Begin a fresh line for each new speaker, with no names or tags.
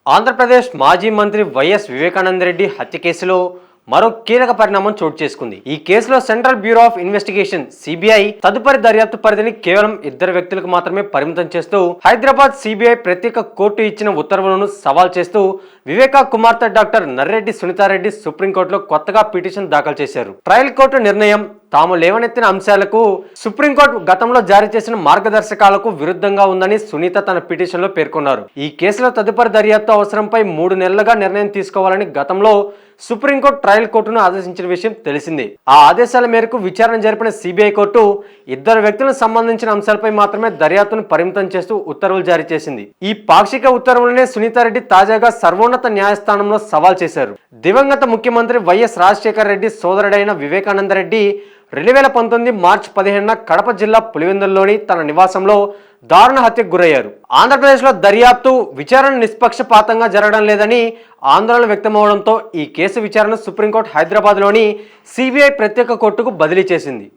ఆంధ్రప్రదేశ్ మాజీ మంత్రి వైఎస్ వివేకానంద రెడ్డి హత్య కేసులో మరో కీలక పరిణామం చోటు చేసుకుంది. ఈ కేసులో central bureau of investigation CBI తదుపరి దర్యాప్తు పరిధిని కేవలం 2 వ్యక్తులకు మాత్రమే పరిమితం చేస్తూ హైదరాబాద్ సిబిఐ ప్రత్యేక కోర్టు ఇచ్చిన ఉత్తర్వులను సవాల్ చేస్తూ వివేకా కుమార్తె డాక్టర్ నర్రెడ్డి సునీతారెడ్డి సుప్రీంకోర్టులో కొత్తగా పిటిషన్ దాఖలు చేశారు. ట్రయల్ కోర్టు నిర్ణయం తాము లేవనెత్తిన అంశాలకు సుప్రీంకోర్టు గతంలో జారీ చేసిన మార్గదర్శకాలకు విరుద్ధంగా ఉందని సునీత తన పిటిషన్లో పేర్కొన్నారు. ఈ కేసులో తదుపరి దర్యాప్తు అవసరంపై 3 నెలలుగా నిర్ణయం తీసుకోవాలని గతంలో సుప్రీంకోర్టు ట్రయల్ కోర్టును ఆదేశించిన విషయం తెలిసిందే. ఆ ఆదేశాల మేరకు విచారణ జరిపిన సిబిఐ కోర్టు 2 వ్యక్తులకు సంబంధించిన అంశాలపై మాత్రమే దర్యాప్తును పరిమితం చేస్తూ ఉత్తర్వులు జారీ చేసింది. ఈ పాక్షిక ఉత్తర్వులనే సునీతారెడ్డి తాజాగా సర్వోన్నత న్యాయస్థానంలో సవాల్ చేశారు. దివంగత ముఖ్యమంత్రి వైఎస్ రాజశేఖర రెడ్డి సోదరుడైన వివేకానంద రెడ్డి 2019 మార్చి 15న కడప జిల్లా పులివెందుల్లోని తన నివాసంలో దారుణ హత్యకు గురయ్యారు. ఆంధ్రప్రదేశ్లో దర్యాప్తు విచారణ నిష్పక్షపాతంగా జరగడం లేదని ఆందోళన వ్యక్తమవడంతో ఈ కేసు విచారణ సుప్రీంకోర్టు హైదరాబాద్లోని సిబిఐ ప్రత్యేక కోర్టుకు బదిలీ చేసింది.